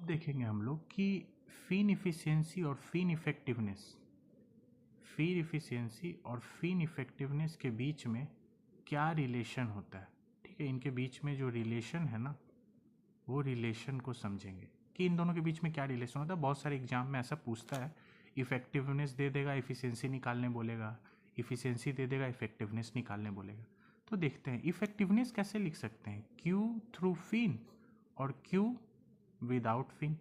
देखेंगे हम लोग कि फिन इफिशियंसी और फिन इफेक्टिवनेस के बीच में क्या रिलेशन होता है। ठीक है, इनके बीच में जो रिलेशन है ना, वो रिलेशन को समझेंगे कि इन दोनों के बीच में क्या रिलेशन होता है। बहुत सारे एग्जाम में ऐसा पूछता है, इफेक्टिवनेस दे देगा, इफिशियंसी निकालने बोलेगा, इफिशियंसी दे देगा, इफेक्टिवनेस निकालने बोलेगा। तो देखते हैं इफेक्टिवनेस कैसे लिख सकते हैं, क्यू थ्रू फिन और क्यू विदाउट फिन।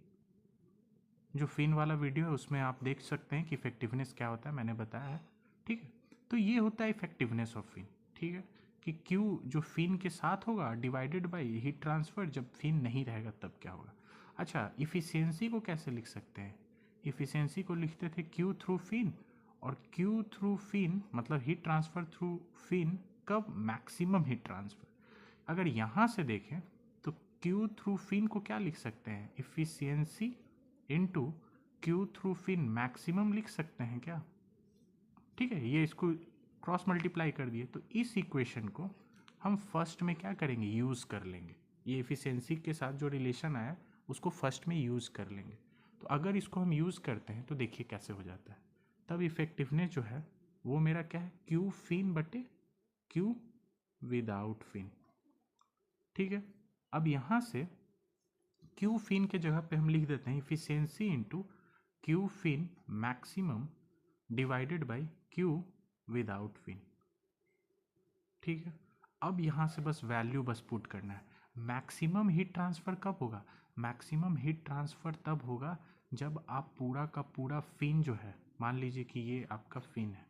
जो फिन वाला वीडियो है उसमें आप देख सकते हैं कि इफेक्टिवनेस क्या होता है, मैंने बताया है। ठीक है, तो ये होता है इफेक्टिवनेस ऑफ फिन। ठीक है, कि क्यू जो फिन के साथ होगा डिवाइडेड बाय हीट ट्रांसफर, जब फिन नहीं रहेगा तब क्या होगा। अच्छा, इफिशियंसी को कैसे लिख सकते हैं, इफिशियंसी को लिखते थे क्यू थ्रू फिन, और क्यू थ्रू फिन मतलब हीट ट्रांसफर थ्रू फिन, कब, मैक्सिमम हीट ट्रांसफर। अगर यहाँ से देखें तो क्यू थ्रू फिन को क्या लिख सकते हैं, efficiency into q through fin maximum लिख सकते हैं क्या। ठीक है, ये इसको क्रॉस मल्टीप्लाई कर दिए, तो इस इक्वेशन को हम फर्स्ट में क्या करेंगे, यूज़ कर लेंगे। ये इफिशियंसी के साथ जो रिलेशन आया उसको फर्स्ट में यूज़ कर लेंगे। तो अगर इसको हम यूज़ करते हैं तो देखिए कैसे हो जाता है। तब इफेक्टिवनेस जो है वो मेरा क्या है, क्यू फिन बटे क्यू विदाउट फिन। ठीक है, अब यहाँ से क्यू फिन के जगह पे हम लिख देते हैं efficiency into q fin maximum divided by q without fin. ठीक है, अब यहाँ से बस वैल्यू बस पुट करना है। मैक्सिमम हीट ट्रांसफ़र कब होगा, मैक्सिमम हीट ट्रांसफ़र तब होगा जब आप पूरा का पूरा फिन जो है, मान लीजिए कि ये आपका फिन है,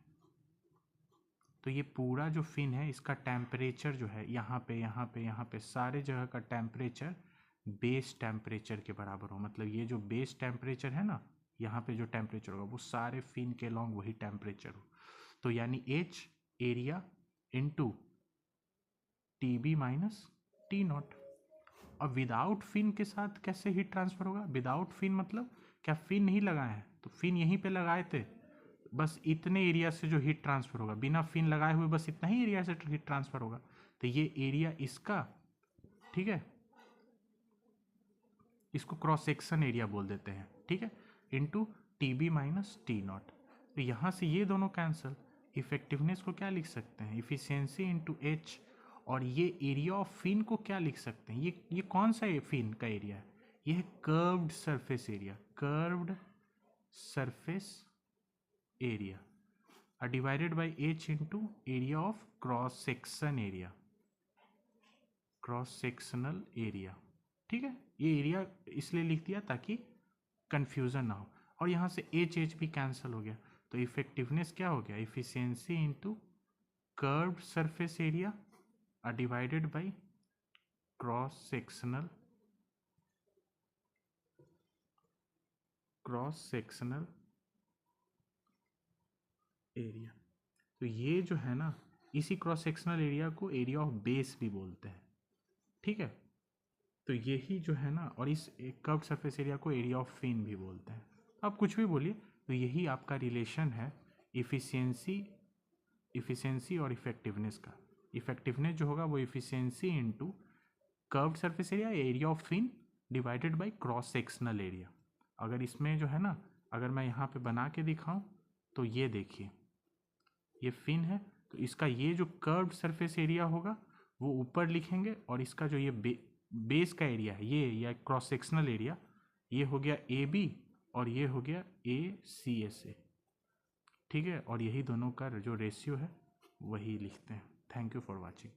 तो ये पूरा जो फिन है इसका टेम्परेचर जो है यहाँ पे यहाँ पे यहाँ पे सारे जगह का टेम्परेचर बेस टेम्परेचर के बराबर हो। मतलब ये जो बेस टेम्परेचर है ना, यहाँ पे जो टेम्परेचर होगा वो सारे फिन के लॉन्ग वही टेम्परेचर हो। तो यानी h area into t b minus t naught. अब विदाउट फिन के साथ कैसे हीट ट्रांसफर होगा, विदाउट फिन मतलब क्या फिन नहीं लगाए हैं, तो फिन यहीं पे लगाए थे, बस इतने एरिया से जो हीट ट्रांसफर होगा, बिना फिन लगाए हुए बस इतना ही एरिया से हीट ट्रांसफर होगा। तो ये एरिया इसका, ठीक है, इसको क्रॉस सेक्शन एरिया बोल देते हैं। ठीक है, into t b minus t naught. तो यहाँ से ये दोनों कैंसिल, इफेक्टिवनेस को क्या लिख सकते हैं, इफिशियंसी इंटू एच, और ये एरिया ऑफ फिन को क्या लिख सकते हैं, ये कौन सा फिन का एरिया है, ये है curved surface area, curved surface area divided by H into area of cross section area, cross sectional area. ठीक है, ये एरिया इसलिए लिख दिया ताकि कंफ्यूजन ना हो। और यहाँ से एच भी कैंसिल हो गया, तो इफेक्टिवनेस क्या हो गया, efficiency into curved surface area divided by cross sectional area. तो ये जो है ना, इसी क्रॉस सेक्शनल एरिया को एरिया ऑफ बेस भी बोलते हैं। ठीक है, तो यही जो है ना, और इस कर्व्ड सरफेस एरिया को एरिया ऑफ फिन भी बोलते हैं। आप कुछ भी बोलिए, तो यही आपका रिलेशन है इफिशियंसी और इफेक्टिवनेस का। इफेक्टिवनेस जो होगा वो efficiency into curved surface area, area of fin divided by cross sectional area. अगर इसमें जो है ना, अगर मैं यहाँ पे बना के दिखाऊं तो ये देखिए, ये फिन है, तो इसका ये जो कर्व्ड सरफेस एरिया होगा वो ऊपर लिखेंगे, और इसका जो ये बेस का एरिया है, ये या क्रॉस सेक्शनल एरिया, ये हो गया ए बी और ये हो गया ए सी एस ए। ठीक है, और यही दोनों का जो रेशियो है वही लिखते हैं। Thank you for watching.